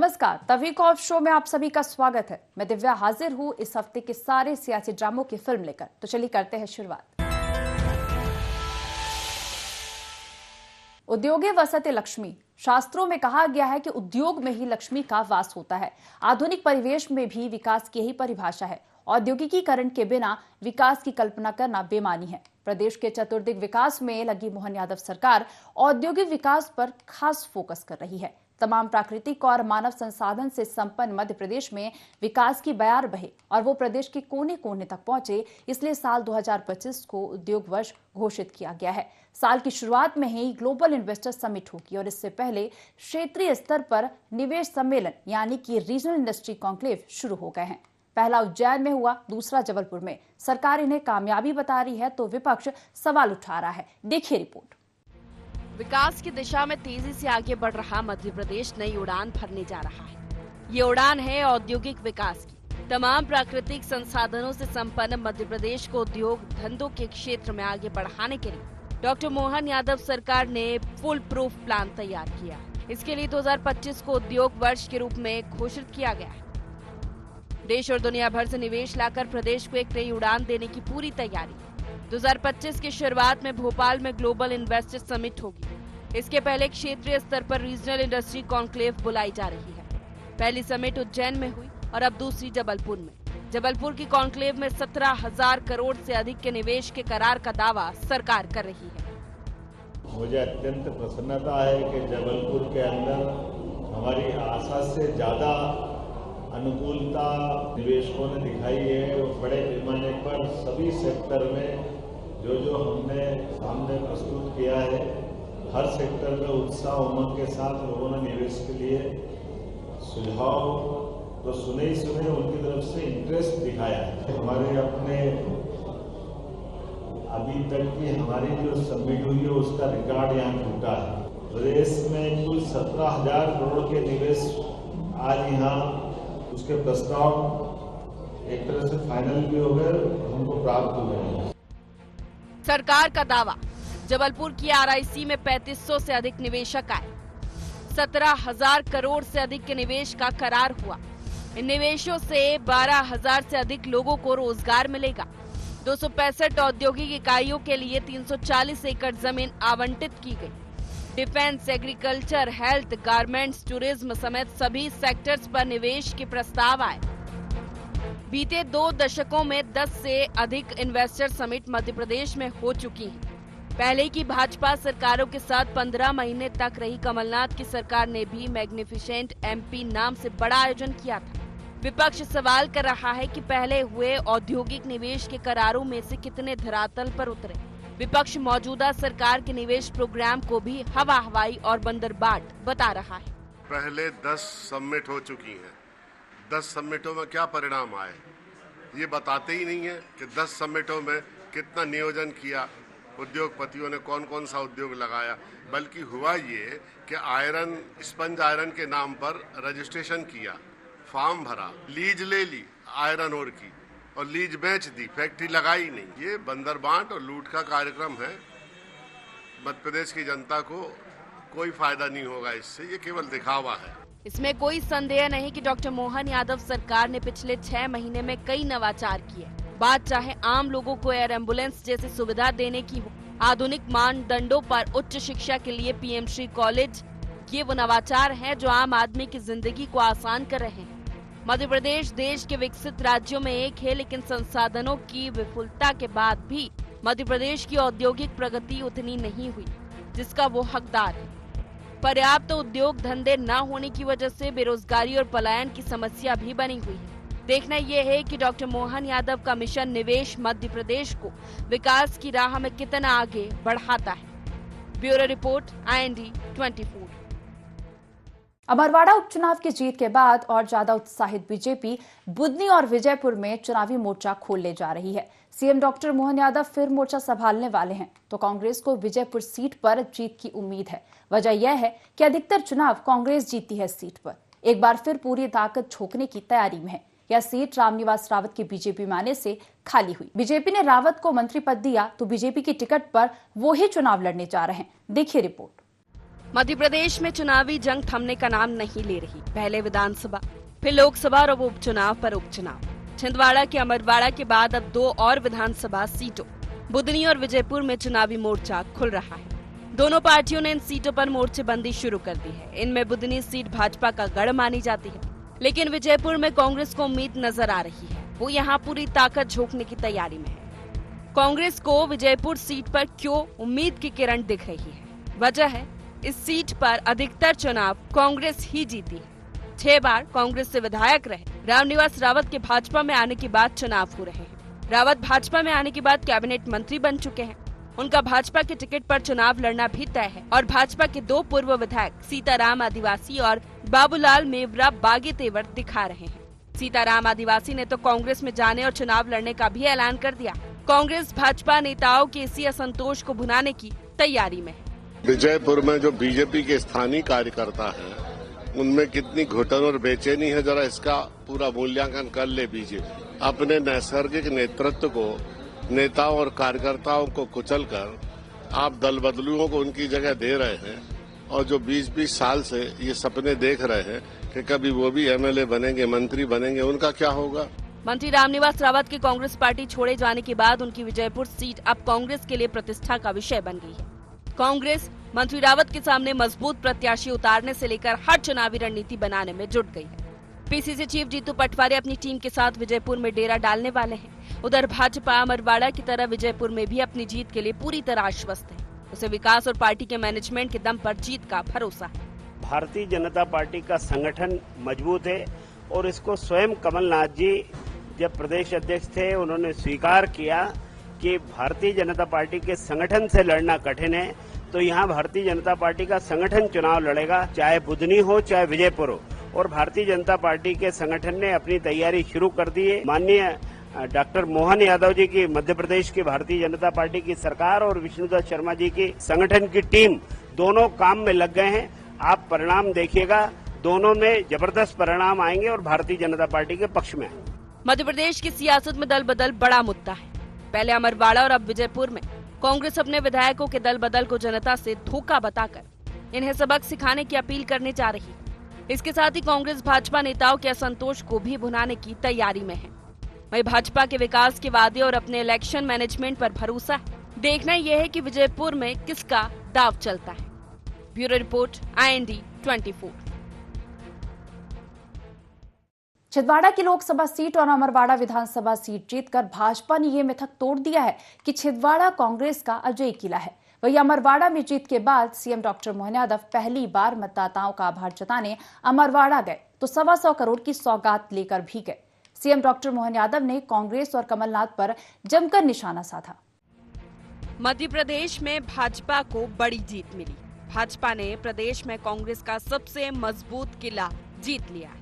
नमस्कार, the week of show में आप सभी का स्वागत है। मैं दिव्या हाजिर हूँ इस हफ्ते के सारे सियासी ड्रामों की फिल्म लेकर। तो चलिए करते हैं शुरुआत। उद्योगे वसते लक्ष्मी। शास्त्रों में कहा गया है कि उद्योग में ही लक्ष्मी का वास होता है। आधुनिक परिवेश में भी विकास की यही परिभाषा है। औद्योगिकीकरण के बिना विकास की कल्पना करना बेमानी है। प्रदेश के चतुर्दिक विकास में लगी मोहन यादव सरकार औद्योगिक विकास पर खास फोकस कर रही है। तमाम प्राकृतिक और मानव संसाधन से संपन्न मध्य प्रदेश में विकास की बयार बहे और वो प्रदेश के कोने कोने तक पहुंचे, इसलिए साल 2025 को उद्योग वर्ष घोषित किया गया है। साल की शुरुआत में ही ग्लोबल इन्वेस्टर समिट होगी और इससे पहले क्षेत्रीय स्तर पर निवेश सम्मेलन यानी कि रीजनल इंडस्ट्री कॉन्क्लेव शुरू हो गए हैं। पहला उज्जैन में हुआ, दूसरा जबलपुर में। सरकार इन्हें कामयाबी बता रही है तो विपक्ष सवाल उठा रहा है। देखिए रिपोर्ट। विकास की दिशा में तेजी से आगे बढ़ रहा मध्य प्रदेश नई उड़ान भरने जा रहा है। ये उड़ान है औद्योगिक विकास की। तमाम प्राकृतिक संसाधनों से संपन्न मध्य प्रदेश को उद्योग धंधों के क्षेत्र में आगे बढ़ाने के लिए डॉक्टर मोहन यादव सरकार ने फुल प्रूफ प्लान तैयार किया। इसके लिए 2025 को उद्योग वर्ष के रूप में घोषित किया गया है। देश और दुनिया भर से निवेश लाकर प्रदेश को एक नई उड़ान देने की पूरी तैयारी। 2025 की शुरुआत में भोपाल में ग्लोबल इन्वेस्टर समिट होगी। इसके पहले क्षेत्रीय स्तर पर रीजनल इंडस्ट्री कॉन्क्लेव बुलाई जा रही है। पहली समिट उज्जैन में हुई और अब दूसरी जबलपुर में। जबलपुर की कॉन्क्लेव में 17,000 करोड़ से अधिक के निवेश के करार का दावा सरकार कर रही है। मुझे अत्यंत प्रसन्नता है कि जबलपुर के अंदर हमारी आशा से ज्यादा अनुकूलता निवेशकों ने दिखाई है और बड़े पैमाने पर सभी सेक्टर में जो हमने सामने प्रस्तुत किया है, हर सेक्टर में उत्साह उमंग के साथ लोगों ने निवेश के लिए सुझाव तो सुने ही सुने, उनकी तरफ से इंटरेस्ट दिखाया है। हमारे अपने अभी तक की हमारी जो सबमिट हुई है उसका रिकॉर्ड यहाँ टूटा है। प्रदेश में कुल 17,000 करोड़ के निवेश आज यहाँ उसके प्रस्ताव एक तरह से फाइनल भी हो गए, हमको प्राप्त हुए हैं। सरकार का दावा, जबलपुर की आरआईसी में 3500 से अधिक निवेशक आए। 17,000 करोड़ से अधिक के निवेश का करार हुआ। इन निवेशों से 12,000 से अधिक लोगों को रोजगार मिलेगा। 265 औद्योगिक इकाइयों के लिए 340 एकड़ जमीन आवंटित की गई। Defence, agriculture, health, garments, tourism समेत सभी सेक्टर्स पर निवेश के प्रस्ताव आए। बीते 2 दशकों में 10 से अधिक इन्वेस्टर समिट मध्य प्रदेश में हो चुकी है। पहले की भाजपा सरकारों के साथ 15 महीने तक रही कमलनाथ की सरकार ने भी मैग्निफिसेंट एमपी नाम से बड़ा आयोजन किया था। विपक्ष सवाल कर रहा है कि पहले हुए औद्योगिक निवेश के करारों में से कितने धरातल पर उतरे। विपक्ष मौजूदा सरकार के निवेश प्रोग्राम को भी हवा हवाई और बंदरबाट बता रहा है। पहले 10 समिट हो चुकी हैं। 10 समिटों में क्या परिणाम आए ये बताते ही नहीं है कि 10 समिटों में कितना नियोजन किया, उद्योगपतियों ने कौन कौन सा उद्योग लगाया। बल्कि हुआ ये कि आयरन, स्पंज आयरन के नाम पर रजिस्ट्रेशन किया, फॉर्म भरा, लीज ले ली आयरन ओर की और लीज बेच दी, फैक्ट्री लगाई नहीं। ये बंदरबांट और लूट का कार्यक्रम है। मध्य प्रदेश की जनता को कोई फायदा नहीं होगा इससे, ये केवल दिखावा है। इसमें कोई संदेह नहीं कि डॉक्टर मोहन यादव सरकार ने पिछले 6 महीने में कई नवाचार किए। बात चाहे आम लोगों को एयर एम्बुलेंस जैसी सुविधा देने की हो, आधुनिक मानदंडों पर उच्च शिक्षा के लिए पीएम श्री कॉलेज, ये वो नवाचार हैं जो आम आदमी की जिंदगी को आसान कर रहे हैं। मध्य प्रदेश देश के विकसित राज्यों में एक है, लेकिन संसाधनों की विपुलता के बाद भी मध्य प्रदेश की औद्योगिक प्रगति उतनी नहीं हुई जिसका वो हकदार है। पर्याप्त उद्योग धंधे न होने की वजह से बेरोजगारी और पलायन की समस्या भी बनी हुई है। देखना यह है कि डॉक्टर मोहन यादव का मिशन निवेश मध्य प्रदेश को विकास की राह में कितना आगे बढ़ाता है। Bureau report, IND 24। अमरवाड़ा उपचुनाव की जीत के बाद और ज्यादा उत्साहित बीजेपी बुदनी और विजयपुर में चुनावी मोर्चा खोलने जा रही है। सीएम डॉक्टर मोहन यादव फिर मोर्चा संभालने वाले हैं तो कांग्रेस को विजयपुर सीट पर जीत की उम्मीद है। वजह यह है कि अधिकतर चुनाव कांग्रेस जीती है सीट पर। एक बार फिर पूरी ताकत झोंकने की तैयारी में है। यह सीट रामनिवास रावत की बीजेपी में आने से खाली हुई। बीजेपी ने रावत को मंत्री पद दिया तो बीजेपी की टिकट पर वो ही चुनाव लड़ने जा रहे हैं। देखिए रिपोर्ट। मध्य प्रदेश में चुनावी जंग थमने का नाम नहीं ले रही। पहले विधानसभा, फिर लोकसभा और अब उपचुनाव पर उपचुनाव। छिंदवाड़ा के अमरवाड़ा के बाद अब 2 और विधानसभा सीटों बुधनी और विजयपुर में चुनावी मोर्चा खुल रहा है। दोनों पार्टियों ने इन सीटों पर मोर्चेबंदी शुरू कर दी है। इनमें बुधनी सीट भाजपा का गढ़ मानी जाती है, लेकिन विजयपुर में कांग्रेस को उम्मीद नजर आ रही है। वो यहाँ पूरी ताकत झोंकने की तैयारी में है। कांग्रेस को विजयपुर सीट पर क्यों उम्मीद की किरण दिख रही है? वजह है, इस सीट पर अधिकतर चुनाव कांग्रेस ही जीती है। 6 बार कांग्रेस से विधायक रहे रामनिवास रावत के भाजपा में आने के बाद चुनाव हो रहे हैं। रावत भाजपा में आने के बाद कैबिनेट मंत्री बन चुके हैं। उनका भाजपा के टिकट पर चुनाव लड़ना भी तय है और भाजपा के 2 पूर्व विधायक सीताराम आदिवासी और बाबूलाल मेवरा बागी तेवर दिखा रहे हैं। सीताराम आदिवासी ने तो कांग्रेस में जाने और चुनाव लड़ने का भी ऐलान कर दिया। कांग्रेस भाजपा नेताओं के इसी असंतोष को भुनाने की तैयारी में है। विजयपुर में जो बीजेपी के स्थानीय कार्यकर्ता हैं, उनमें कितनी घुटन और बेचैनी है, जरा इसका पूरा मूल्यांकन कर ले बीजेपी। अपने नैसर्गिक नेतृत्व को, नेताओं और कार्यकर्ताओं को कुचलकर आप दल बदलुओं को उनकी जगह दे रहे हैं और जो 20-20 साल से ये सपने देख रहे हैं कि कभी वो भी एमएलए बनेंगे, मंत्री बनेंगे, उनका क्या होगा? मंत्री रामनिवास रावत के कांग्रेस पार्टी छोड़े जाने के बाद उनकी विजयपुर सीट अब कांग्रेस के लिए प्रतिष्ठा का विषय बन गई है। कांग्रेस मंत्री रावत के सामने मजबूत प्रत्याशी उतारने से लेकर हर चुनावी रणनीति बनाने में जुट गई है। पीसीसी चीफ जीतू पटवारी अपनी टीम के साथ विजयपुर में डेरा डालने वाले हैं। उधर भाजपा अमरवाड़ा की तरह विजयपुर में भी अपनी जीत के लिए पूरी तरह आश्वस्त है। उसे विकास और पार्टी के मैनेजमेंट के दम पर जीत का भरोसा है। भारतीय जनता पार्टी का संगठन मजबूत है और इसको स्वयं कमलनाथ जी जब प्रदेश अध्यक्ष थे उन्होंने स्वीकार किया कि भारतीय जनता पार्टी के संगठन से लड़ना कठिन है, तो यहाँ भारतीय जनता पार्टी का संगठन चुनाव लड़ेगा, चाहे बुधनी हो चाहे विजयपुर हो। और भारतीय जनता पार्टी के संगठन ने अपनी तैयारी शुरू कर दी है। माननीय डॉक्टर मोहन यादव जी की मध्य प्रदेश की भारतीय जनता पार्टी की सरकार और विष्णुदत्त शर्मा जी की संगठन की टीम दोनों काम में लग गए हैं। आप परिणाम देखिएगा, दोनों में जबरदस्त परिणाम आएंगे और भारतीय जनता पार्टी के पक्ष में। मध्य प्रदेश की सियासत में दल बदल बड़ा मुद्दा है। पहले अमरवाड़ा और अब विजयपुर में कांग्रेस अपने विधायकों के दल बदल को जनता से धोखा बताकर इन्हें सबक सिखाने की अपील करने जा रही है। इसके साथ ही कांग्रेस भाजपा नेताओं के असंतोष को भी भुनाने की तैयारी में है। वहीं भाजपा के विकास के वादे और अपने इलेक्शन मैनेजमेंट पर भरोसा है। देखना यह है कि विजयपुर में किसका दाव चलता है। Bureau report, IND 24। छिंदवाड़ा की लोकसभा सीट और अमरवाड़ा विधानसभा सीट जीतकर भाजपा ने ये मिथक तोड़ दिया है कि छिंदवाड़ा कांग्रेस का अजय किला है। वहीं अमरवाड़ा में जीत के बाद सीएम डॉक्टर मोहन यादव पहली बार मतदाताओं का आभार जताने अमरवाड़ा गए तो 125 करोड़ की सौगात लेकर भी गए। सीएम डॉक्टर मोहन यादव ने कांग्रेस और कमलनाथ पर जमकर निशाना साधा। मध्य प्रदेश में भाजपा को बड़ी जीत मिली। भाजपा ने प्रदेश में कांग्रेस का सबसे मजबूत किला जीत लिया है।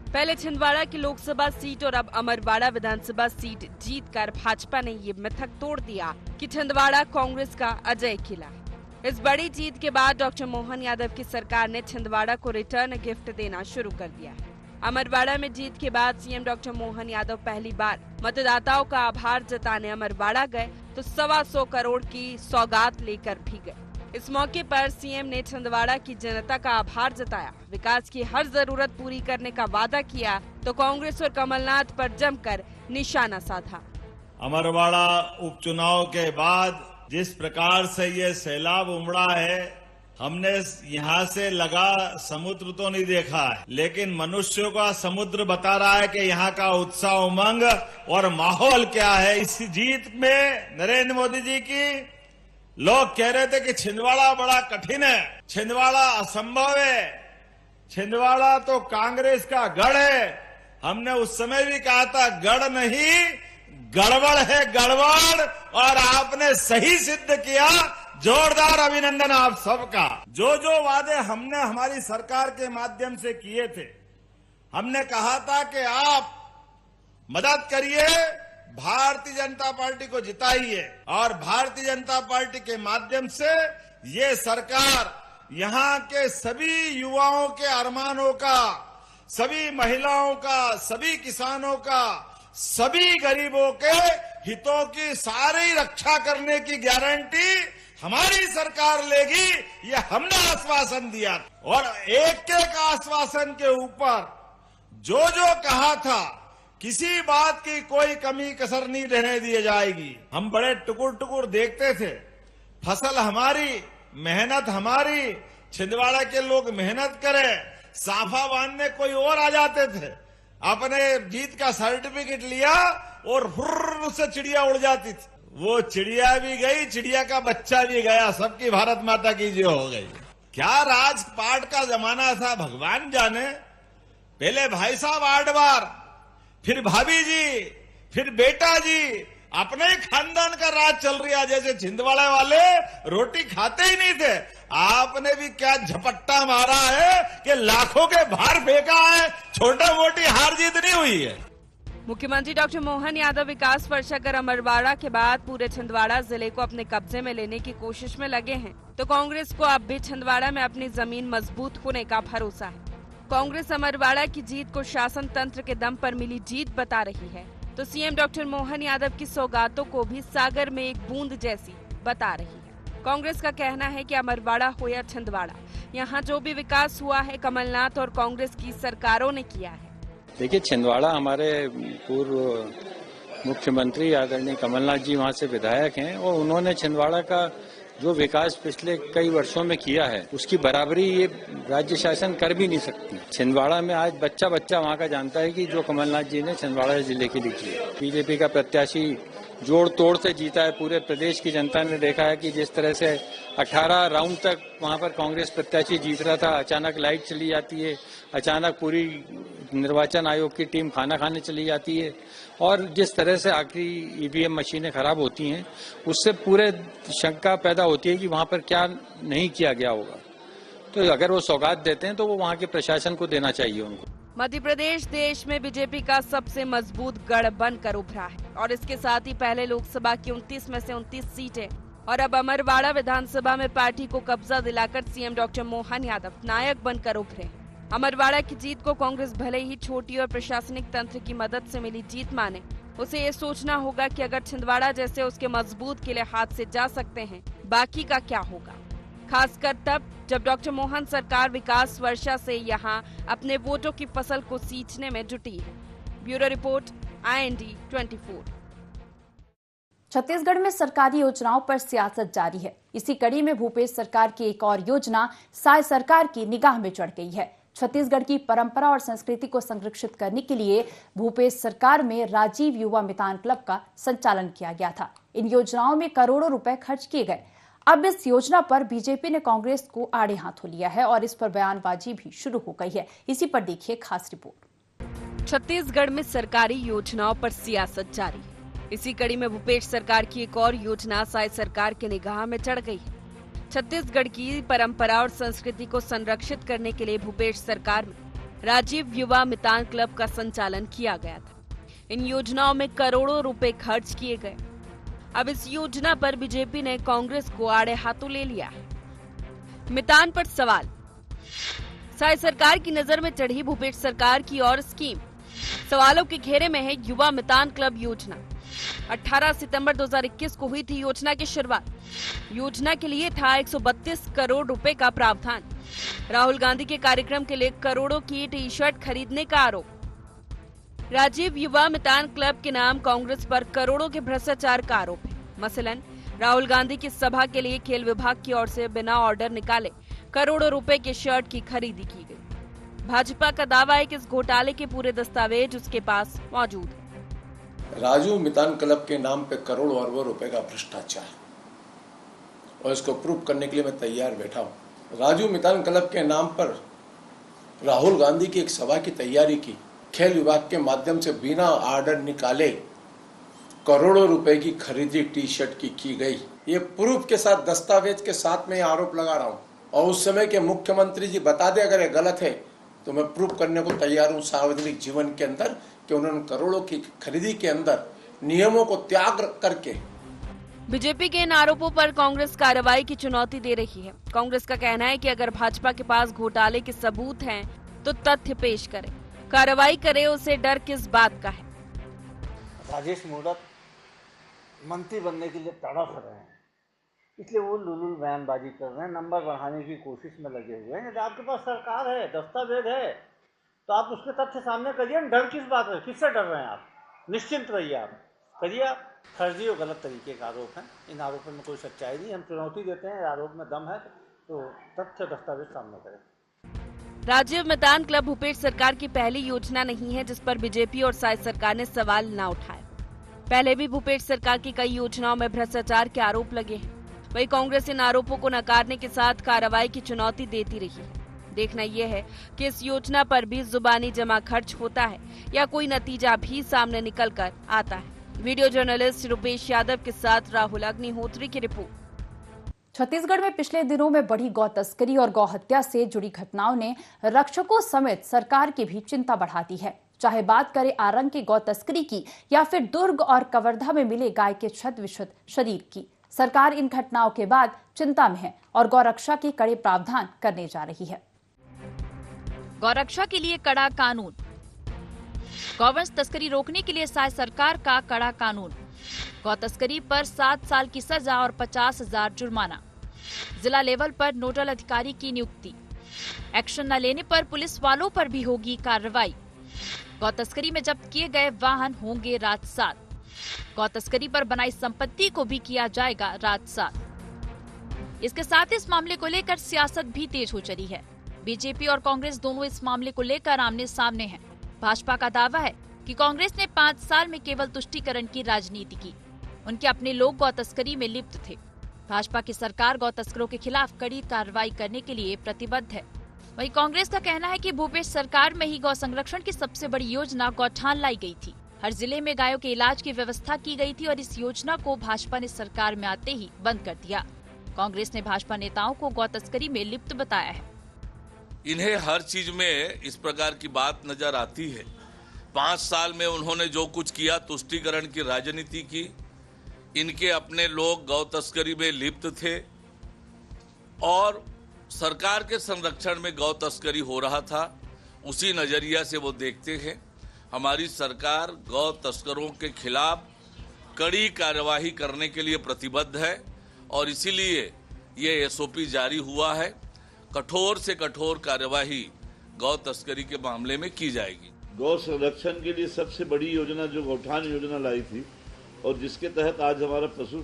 पहले छिंदवाड़ा की लोकसभा सीट और अब अमरवाड़ा विधानसभा सीट जीतकर भाजपा ने ये मिथक तोड़ दिया कि छिंदवाड़ा कांग्रेस का अजय किला है। इस बड़ी जीत के बाद डॉक्टर मोहन यादव की सरकार ने छिंदवाड़ा को रिटर्न गिफ्ट देना शुरू कर दिया है। अमरवाड़ा में जीत के बाद सीएम डॉक्टर मोहन यादव पहली बार मतदाताओं का आभार जताने अमरवाड़ा गए तो 125 करोड़ की सौगात लेकर भी गए। इस मौके पर सीएम ने छिंदवाड़ा की जनता का आभार जताया, विकास की हर जरूरत पूरी करने का वादा किया तो कांग्रेस और कमलनाथ पर जमकर निशाना साधा। अमरवाड़ा उपचुनाव के बाद जिस प्रकार से ये सैलाब उमड़ा है, हमने यहाँ से लगा समुद्र तो नहीं देखा है, लेकिन मनुष्यों का समुद्र बता रहा है कि यहाँ का उत्साह, उमंग और माहौल क्या है। इस जीत में नरेंद्र मोदी जी की लोग कह रहे थे कि छिंदवाड़ा बड़ा कठिन है, छिंदवाड़ा असंभव है, छिंदवाड़ा तो कांग्रेस का गढ़ है। हमने उस समय भी कहा था गढ़ नहीं गड़बड़ है, गड़बड़, और आपने सही सिद्ध किया। जोरदार अभिनंदन आप सबका। जो जो वादे हमने हमारी सरकार के माध्यम से किए थे, हमने कहा था कि आप मदद करिए, भारतीय जनता पार्टी को जिताइए और भारतीय जनता पार्टी के माध्यम से ये सरकार यहाँ के सभी युवाओं के अरमानों का, सभी महिलाओं का, सभी किसानों का, सभी गरीबों के हितों की सारी रक्षा करने की गारंटी हमारी सरकार लेगी, ये हमने आश्वासन दिया। और एक एक आश्वासन के ऊपर जो जो कहा था, किसी बात की कोई कमी कसर नहीं रहने दी जाएगी। हम बड़े टुकुर टुकुर देखते थे, फसल हमारी, मेहनत हमारी, छिंदवाड़ा के लोग मेहनत करें, साफा बांधने कोई और आ जाते थे, अपने जीत का सर्टिफिकेट लिया और हुर्र से चिड़िया उड़ जाती थी। वो चिड़िया भी गई, चिड़िया का बच्चा भी गया, सबकी भारत माता की जय हो गई। क्या राजपाट का जमाना था भगवान जाने। पहले भाई साहब 8 बार, फिर भाभी जी, फिर बेटा जी, अपने ही खानदान का राज चल रहा। जैसे छिंदवाड़ा वाले रोटी खाते ही नहीं थे, आपने भी क्या झपट्टा मारा है कि लाखों के भार फेंका है, छोटा मोटी हार जीत नहीं हुई है। मुख्यमंत्री डॉक्टर मोहन यादव विकास वर्षा कर अमरवाड़ा के बाद पूरे छिंदवाड़ा जिले को अपने कब्जे में लेने की कोशिश में लगे हैं, तो कांग्रेस को अब भी छिंदवाड़ा में अपनी जमीन मजबूत होने का भरोसा है। कांग्रेस अमरवाड़ा की जीत को शासन तंत्र के दम पर मिली जीत बता रही है, तो सीएम डॉक्टर मोहन यादव की सौगातों को भी सागर में एक बूंद जैसी बता रही है। कांग्रेस का कहना है कि अमरवाड़ा हो या छिंदवाड़ा, यहाँ जो भी विकास हुआ है कमलनाथ और कांग्रेस की सरकारों ने किया है। देखिए, छिंदवाड़ा हमारे पूर्व मुख्यमंत्री आदरणीय कमलनाथ जी वहाँ से विधायक हैं और उन्होंने छिंदवाड़ा का जो विकास पिछले कई वर्षों में किया है उसकी बराबरी ये राज्य शासन कर भी नहीं सकती। छिंदवाड़ा में आज बच्चा बच्चा वहाँ का जानता है कि जो कमलनाथ जी ने छिंदवाड़ा जिले के लिए किया। बीजेपी का प्रत्याशी जोड़ तोड़ से जीता है। पूरे प्रदेश की जनता ने देखा है कि जिस तरह से 18 राउंड तक वहाँ पर कांग्रेस प्रत्याशी जीत रहा था, अचानक लाइट चली जाती है, अचानक पूरी निर्वाचन आयोग की टीम खाना खाने चली जाती है और जिस तरह से आखिरी ईवीएम मशीनें खराब होती हैं, उससे पूरे शंका पैदा होती है कि वहाँ पर क्या नहीं किया गया होगा। तो अगर वो सौगात देते हैं तो वो वहाँ के प्रशासन को देना चाहिए उनको। मध्य प्रदेश देश में बीजेपी का सबसे मजबूत गढ़ बनकर उभरा है और इसके साथ ही पहले लोकसभा की 29 में से 29 सीटें और अब अमरवाड़ा विधानसभा में पार्टी को कब्जा दिलाकर सीएम डॉक्टर मोहन यादव नायक बनकर उभरे हैं। अमरवाड़ा की जीत को कांग्रेस भले ही छोटी और प्रशासनिक तंत्र की मदद से मिली जीत माने, उसे ये सोचना होगा कि अगर छिंदवाड़ा जैसे उसके मजबूत किले हाथ से जा सकते हैं, बाकी का क्या होगा, खासकर तब जब डॉक्टर मोहन सरकार विकास वर्षा से यहाँ अपने वोटों की फसल को सींचने में जुटी है। Bureau report, IND 24। छत्तीसगढ़ में सरकारी योजनाओं पर सियासत जारी है। इसी कड़ी में भूपेश सरकार की एक और योजना साय सरकार की निगाह में चढ़ गई है। छत्तीसगढ़ की परंपरा और संस्कृति को संरक्षित करने के लिए भूपेश सरकार में राजीव युवा मितान क्लब का संचालन किया गया था। इन योजनाओं में करोड़ों रुपए खर्च किए गए। अब इस योजना पर बीजेपी ने कांग्रेस को आड़े हाथों लिया है और इस पर बयानबाजी भी शुरू हो गई है। इसी पर देखिए खास रिपोर्ट। छत्तीसगढ़ में सरकारी योजनाओं पर सियासत जारी है। इसी कड़ी में भूपेश सरकार की एक और योजना साय सरकार की निगाह में चढ़ गई है। छत्तीसगढ़ की परंपरा और संस्कृति को संरक्षित करने के लिए भूपेश सरकार में राजीव युवा मितान क्लब का संचालन किया गया था। इन योजनाओं में करोड़ों रुपए खर्च किए गए। अब इस योजना पर बीजेपी ने कांग्रेस को आड़े हाथों ले लिया है। मितान पर सवाल। साय सरकार की नजर में चढ़ी भूपेश सरकार की और स्कीम। सवालों के घेरे में है युवा मितान क्लब योजना। 18 सितंबर 2021 को हुई थी योजना की शुरुआत। योजना के लिए था 132 करोड़ रुपए का प्रावधान। राहुल गांधी के कार्यक्रम के लिए करोड़ों की टी-शर्ट खरीदने का आरोप। राजीव युवा मितान क्लब के नाम कांग्रेस पर करोड़ों के भ्रष्टाचार का आरोप है। मसलन राहुल गांधी की सभा के लिए खेल विभाग की ओर से बिना ऑर्डर निकाले करोड़ों रुपए के शर्ट की खरीदी की गई। भाजपा का दावा है कि इस घोटाले के पूरे दस्तावेज उसके पास मौजूद है। राजू मितान क्लब के नाम पे करोड़ों अरबों रुपए का भ्रष्टाचार, और इसको प्रूव करने के लिए मैं तैयार बैठा हूँ। राजू मितान क्लब के नाम पर राहुल गांधी की एक सभा की तैयारी की, खेल विभाग के माध्यम से बिना ऑर्डर निकाले करोड़ों रुपए की खरीदी टी-शर्ट की गई। ये प्रूफ के साथ, दस्तावेज के साथ में आरोप लगा रहा हूँ और उस समय के मुख्यमंत्री जी बता दे अगर ये गलत है तो मैं प्रूफ करने को तैयार हूँ सार्वजनिक जीवन के अंदर कि उन्होंने करोड़ों की खरीदी के अंदर नियमों को त्याग करके। बीजेपी के इन आरोपों पर कांग्रेस कार्रवाई की चुनौती दे रही है। कांग्रेस का कहना है कि अगर भाजपा के पास घोटाले के सबूत हैं तो तथ्य पेश करे, कार्रवाई करे, उसे डर किस बात का है। राजेश मूरत मंत्री बनने के लिए तड़प रहे हैं, इसलिए वो लुलुल बयानबाजी कर रहे हैं, नंबर बढ़ाने की कोशिश में लगे हुए हैं। यदि आपके पास सरकार है, दस्तावेज है, तो आप उसके तथ्य सामने करिए। डर किस बात है, किससे डर रहे हैं आप? निश्चिंत रहिए, आप करिए। आप फर्जी और गलत तरीके का आरोप है, इन आरोपों में कोई सच्चाई नहीं। हम चुनौती देते हैं, आरोप में दम है तो तथ्य दस्तावेज सामने करें। राजीव मितान क्लब भूपेश सरकार की पहली योजना नहीं है जिस पर बीजेपी और साई सरकार ने सवाल न उठाए। पहले भी भूपेश सरकार की कई योजनाओं में भ्रष्टाचार के आरोप लगे हैं। वहीं कांग्रेस इन आरोपों को नकारने के साथ कार्रवाई की चुनौती देती रही है। देखना यह है कि इस योजना पर भी जुबानी जमा खर्च होता है या कोई नतीजा भी सामने निकल कर आता है। वीडियो जर्नलिस्ट रुपेश यादव के साथ राहुल अग्निहोत्री की रिपोर्ट। छत्तीसगढ़ में पिछले दिनों में बढ़ी गौ तस्करी और गौ हत्या से जुड़ी घटनाओं ने रक्षकों समेत सरकार की भी चिंता बढ़ा दी है। चाहे बात करें आरंग की गौ तस्करी की या फिर दुर्ग और कवर्धा में मिले गाय के क्षत विक्षत शरीर की, सरकार इन घटनाओं के बाद चिंता में है और गौरक्षा के कड़े प्रावधान करने जा रही है। गौरक्षा के लिए कड़ा कानून। गौवंश तस्करी रोकने के लिए साई सरकार का कड़ा कानून। गौ तस्करी पर 7 साल की सजा और 50,000 जुर्माना। जिला लेवल पर नोडल अधिकारी की नियुक्ति। एक्शन न लेने पर पुलिस वालों पर भी होगी कार्रवाई। गौ तस्करी में जब्त किए गए वाहन होंगे राजसात। गौ तस्करी पर बनाई संपत्ति को भी किया जाएगा राजसात। इसके साथ इस मामले को लेकर सियासत भी तेज हो चली है। बीजेपी और कांग्रेस दोनों इस मामले को लेकर आमने सामने हैं। भाजपा का दावा है कि कांग्रेस ने 5 साल में केवल तुष्टीकरण की राजनीति की। उनके अपने लोग गौ तस्करी में लिप्त थे। भाजपा की सरकार गौ तस्करों के खिलाफ कड़ी कार्रवाई करने के लिए प्रतिबद्ध है। वहीं कांग्रेस का कहना है कि भूपेश सरकार में ही गौ संरक्षण की सबसे बड़ी योजना गौठान लाई गई थी। हर जिले में गायों के इलाज की व्यवस्था की गई थी और इस योजना को भाजपा ने सरकार में आते ही बंद कर दिया। कांग्रेस ने भाजपा नेताओं को गौ तस्करी में लिप्त बताया है। इन्हें हर चीज में इस प्रकार की बात नजर आती है। 5 साल में उन्होंने जो कुछ किया, तुष्टीकरण की राजनीति की। इनके अपने लोग गौ तस्करी में लिप्त थे और सरकार के संरक्षण में गौ तस्करी हो रहा था। उसी नजरिया से वो देखते हैं। हमारी सरकार गौ तस्करों के खिलाफ कड़ी कार्यवाही करने के लिए प्रतिबद्ध है और इसीलिए ये एसओपी जारी हुआ है। कठोर से कठोर कार्यवाही गौ तस्करी के मामले में की जाएगी। गौ संरक्षण के लिए सबसे बड़ी योजना जो गौठान योजना लाई थी और जिसके तहत आज हमारा पशु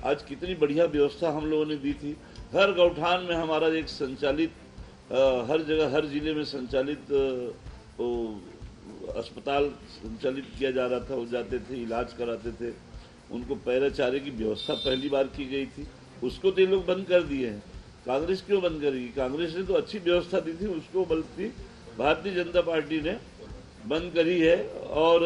आज कितनी बढ़िया व्यवस्था हम लोगों ने दी थी। हर गौठान में हमारा एक संचालित हर जगह हर जिले में संचालित अस्पताल संचालित किया जा रहा था। वो जाते थे, इलाज कराते थे, उनको पैरा चारे की व्यवस्था पहली बार की गई थी। उसको तो ये लोग बंद कर दिए हैं। कांग्रेस क्यों बंद करेगी? कांग्रेस ने तो अच्छी व्यवस्था दी थी, उसको बल्कि भारतीय जनता पार्टी ने बंद करी है और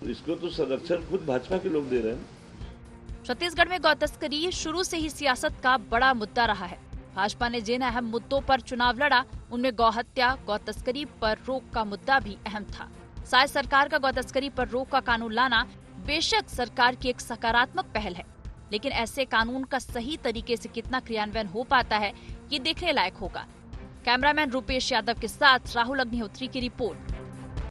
इसको तो संरक्षण खुद भाजपा के लोग दे रहे हैं। छत्तीसगढ़ में गौ तस्करी शुरू से ही सियासत का बड़ा मुद्दा रहा है। भाजपा ने जिन अहम मुद्दों पर चुनाव लड़ा उनमें गौ हत्या, गौ तस्करी पर रोक का मुद्दा भी अहम था। साई सरकार का गौ तस्करी पर रोक का कानून लाना बेशक सरकार की एक सकारात्मक पहल है, लेकिन ऐसे कानून का सही तरीके से कितना क्रियान्वयन हो पाता है ये देखने लायक होगा। कैमरामैन रुपेश यादव के साथ राहुल अग्निहोत्री की रिपोर्ट।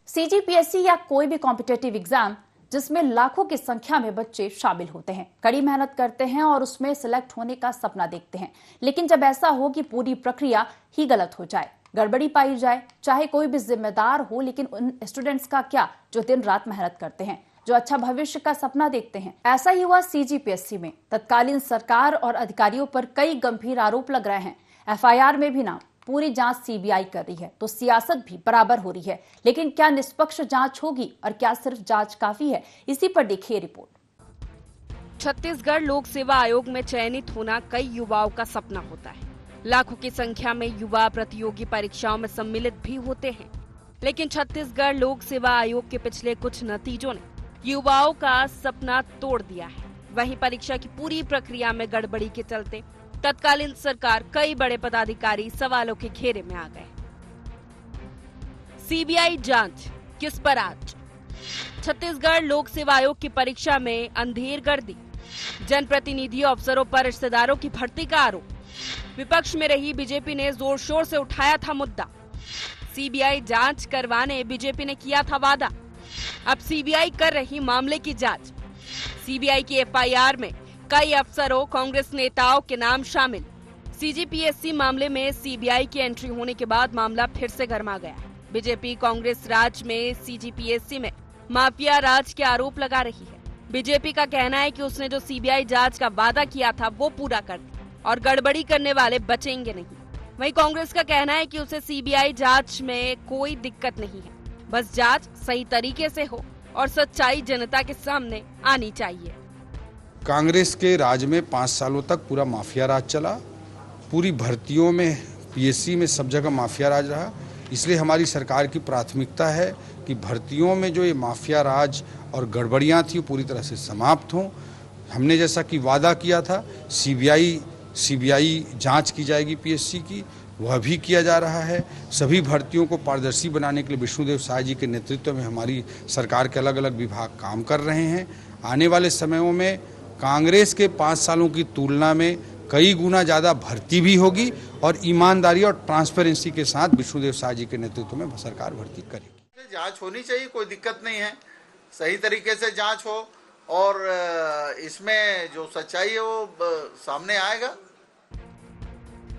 सीजीपीएससी या कोई भी कॉम्पिटिटिव एग्जाम जिसमें लाखों की संख्या में बच्चे शामिल होते हैं, कड़ी मेहनत करते हैं और उसमें सिलेक्ट होने का सपना देखते हैं, लेकिन जब ऐसा हो कि पूरी प्रक्रिया ही गलत हो जाए, गड़बड़ी पाई जाए, चाहे कोई भी जिम्मेदार हो, लेकिन उन स्टूडेंट्स का क्या जो दिन रात मेहनत करते हैं, जो अच्छा भविष्य का सपना देखते हैं। ऐसा ही हुआ सीजीपीएससी में। तत्कालीन सरकार और अधिकारियों पर कई गंभीर आरोप लग रहे हैं। एफआईआर में भी ना पूरी जांच सीबीआई कर रही है तो सियासत भी बराबर हो रही है, लेकिन क्या निष्पक्ष जांच होगी और क्या सिर्फ जांच काफी है? इसी पर देखिए रिपोर्ट। छत्तीसगढ़ लोक सेवा आयोग में चयनित होना कई युवाओं का सपना होता है। लाखों की संख्या में युवा प्रतियोगी परीक्षाओं में सम्मिलित भी होते हैं, लेकिन छत्तीसगढ़ लोक सेवा आयोग के पिछले कुछ नतीजों ने युवाओं का सपना तोड़ दिया है। वहीं परीक्षा की पूरी प्रक्रिया में गड़बड़ी के चलते तत्कालीन सरकार, कई बड़े पदाधिकारी सवालों के घेरे में आ गए। सीबीआई जांच किस पर आज? छत्तीसगढ़ लोक सेवा आयोग की परीक्षा में अंधेर गर्दी, जनप्रतिनिधि अफसरों पर रिश्तेदारों की भर्ती का आरोप। विपक्ष में रही बीजेपी ने जोर शोर से उठाया था मुद्दा। सीबीआई जांच करवाने बीजेपी ने किया था वादा। अब सीबीआई कर रही मामले की जांच। सीबीआई की एफआईआर में कई अफसरों, कांग्रेस नेताओं के नाम शामिल। सीजीपीएससी मामले में सीबीआई की एंट्री होने के बाद मामला फिर से गर्मा गया। बीजेपी कांग्रेस राज में सीजीपीएससी में माफिया राज के आरोप लगा रही है। बीजेपी का कहना है कि उसने जो सीबीआई जांच का वादा किया था वो पूरा कर दिया और गड़बड़ी करने वाले बचेंगे नहीं। वहीं कांग्रेस का कहना है कि उसे सीबीआई जांच में कोई दिक्कत नहीं है, बस जांच सही तरीके से हो और सच्चाई जनता के सामने आनी चाहिए। कांग्रेस के राज में 5 सालों तक पूरा माफिया राज चला, पूरी भर्तियों में पीएससी में सब जगह माफिया राज रहा। इसलिए हमारी सरकार की प्राथमिकता है कि भर्तियों में जो ये माफिया राज और गड़बड़ियां थी वो पूरी तरह से समाप्त हों। हमने जैसा कि वादा किया था सीबीआई जांच की जाएगी पीएससी की, वह भी किया जा रहा है। सभी भर्तियों को पारदर्शी बनाने के लिए विष्णुदेव साय जी के नेतृत्व में हमारी सरकार के अलग अलग विभाग काम कर रहे हैं। आने वाले समयों में कांग्रेस के 5 सालों की तुलना में कई गुना ज़्यादा भर्ती भी होगी और ईमानदारी और ट्रांसपेरेंसी के साथ विष्णुदेव साय जी के नेतृत्व में सरकार भर्ती करेगी। जांच होनी चाहिए, कोई दिक्कत नहीं है, सही तरीके से जांच हो और इसमें जो सच्चाई है वो सामने आएगा।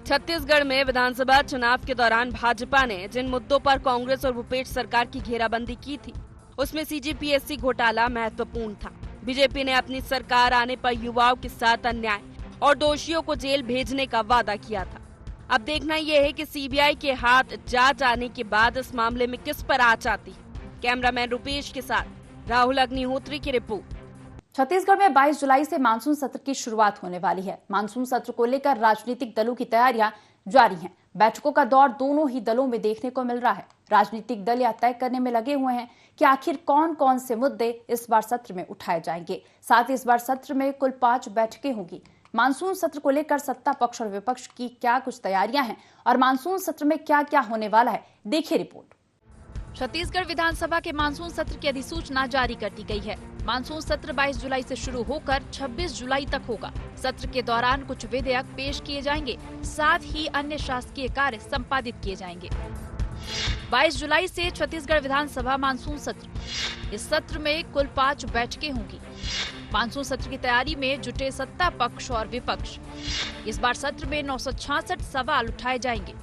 छत्तीसगढ़ में विधानसभा चुनाव के दौरान भाजपा ने जिन मुद्दों पर कांग्रेस और भूपेश सरकार की घेराबंदी की थी, उसमें सीजीपीएससी घोटाला महत्वपूर्ण था। बीजेपी ने अपनी सरकार आने पर युवाओं के साथ अन्याय और दोषियों को जेल भेजने का वादा किया था। अब देखना यह है कि सीबीआई के हाथ जांच आने के बाद इस मामले में किस पर आंच आती है। कैमरामैन रुपेश के साथ राहुल अग्निहोत्री की रिपोर्ट। छत्तीसगढ़ में 22 जुलाई से मानसून सत्र की शुरुआत होने वाली है। मानसून सत्र को लेकर राजनीतिक दलों की तैयारियां जारी हैं। बैठकों का दौर दोनों ही दलों में देखने को मिल रहा है। राजनीतिक दल यह तय करने में लगे हुए हैं कि आखिर कौन कौन से मुद्दे इस बार सत्र में उठाए जाएंगे। साथ ही इस बार सत्र में कुल 5 बैठकें होंगी। मानसून सत्र को लेकर सत्ता पक्ष और विपक्ष की क्या कुछ तैयारियां हैं और मानसून सत्र में क्या क्या होने वाला है, देखिए रिपोर्ट। छत्तीसगढ़ विधानसभा के मानसून सत्र की अधिसूचना जारी कर दी गई है। मानसून सत्र 22 जुलाई से शुरू होकर 26 जुलाई तक होगा। सत्र के दौरान कुछ विधेयक पेश किए जाएंगे, साथ ही अन्य शासकीय कार्य संपादित किए जाएंगे। 22 जुलाई से छत्तीसगढ़ विधानसभा मानसून सत्र। इस सत्र में कुल 5 बैठकें होंगी। मानसून सत्र की तैयारी में जुटे सत्ता पक्ष और विपक्ष। इस बार सत्र में 966 सवाल उठाए जाएंगे।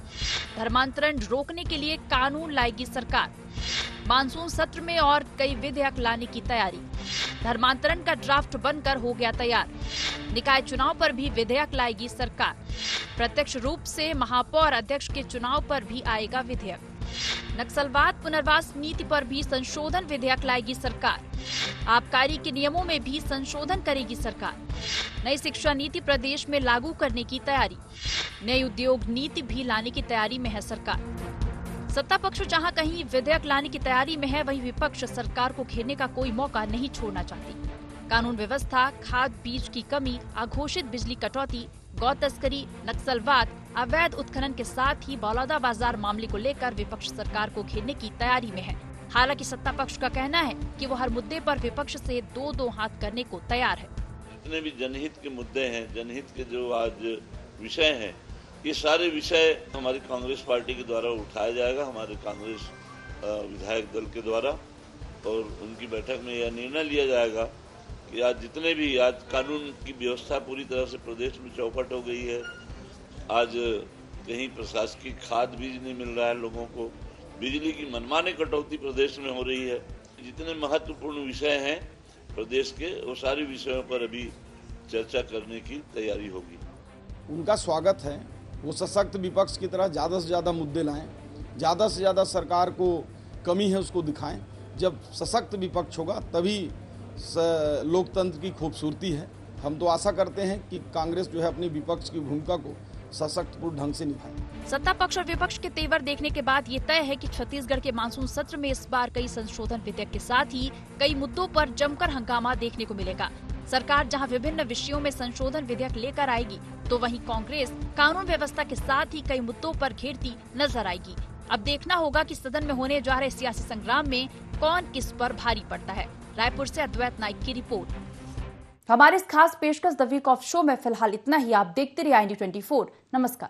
धर्मांतरण रोकने के लिए कानून लाएगी सरकार। मानसून सत्र में और कई विधेयक लाने की तैयारी। धर्मांतरण का ड्राफ्ट बनकर हो गया तैयार। निकाय चुनाव पर भी विधेयक लाएगी सरकार। प्रत्यक्ष रूप से महापौर अध्यक्ष के चुनाव पर भी आएगा विधेयक। नक्सलवाद पुनर्वास नीति पर भी संशोधन विधेयक लाएगी सरकार। आबकारी के नियमों में भी संशोधन करेगी सरकार। नई शिक्षा नीति प्रदेश में लागू करने की तैयारी। नई उद्योग नीति भी लाने की तैयारी में है सरकार। सत्ता पक्ष जहां कहीं विधेयक लाने की तैयारी में है, वहीं विपक्ष सरकार को घेरने का कोई मौका नहीं छोड़ना चाहती। कानून व्यवस्था, खाद बीज की कमी, अघोषित बिजली कटौती, गौ तस्करी, नक्सलवाद, अवैध उत्खनन के साथ ही बलौदाबाजार मामले को लेकर विपक्ष सरकार को घेरने की तैयारी में है। हालांकि सत्ता पक्ष का कहना है कि वो हर मुद्दे पर विपक्ष से 2-2 हाथ करने को तैयार है। जितने भी जनहित के मुद्दे हैं, जनहित के जो आज विषय हैं, ये सारे विषय हमारी कांग्रेस पार्टी के द्वारा उठाया जाएगा, हमारे कांग्रेस विधायक दल के द्वारा, और उनकी बैठक में यह निर्णय लिया जाएगा कि आज जितने भी आज कानून की व्यवस्था पूरी तरह से प्रदेश में चौपट हो गई है। आज कहीं प्रशासकीय खाद बीज नहीं मिल रहा है लोगों को, बिजली की मनमानी कटौती प्रदेश में हो रही है। जितने महत्वपूर्ण विषय हैं प्रदेश के, वो सारे विषयों पर अभी चर्चा करने की तैयारी होगी। उनका स्वागत है, वो सशक्त विपक्ष की तरह ज़्यादा से ज़्यादा मुद्दे लाएं, ज़्यादा से ज़्यादा सरकार को कमी है उसको दिखाएं। जब सशक्त विपक्ष होगा तभी लोकतंत्र की खूबसूरती है। हम तो आशा करते हैं कि कांग्रेस जो है अपनी विपक्ष की भूमिका को सशक्तपूर्ण ढंग से निभाए। सत्ता पक्ष और विपक्ष के तेवर देखने के बाद ये तय है कि छत्तीसगढ़ के मानसून सत्र में इस बार कई संशोधन विधेयक के साथ ही कई मुद्दों पर जमकर हंगामा देखने को मिलेगा। सरकार जहां विभिन्न विषयों में संशोधन विधेयक लेकर आएगी, तो वहीं कांग्रेस कानून व्यवस्था के साथ ही कई मुद्दों पर घेरती नजर आएगी। अब देखना होगा कि सदन में होने जा रहे सियासी संग्राम में कौन किस पर भारी पड़ता है। रायपुर से अद्वैत नाइक की रिपोर्ट। हमारे इस खास पेशकश द वीक ऑफ शो में फिलहाल इतना ही। आप देखते रहिए IND24। नमस्कार।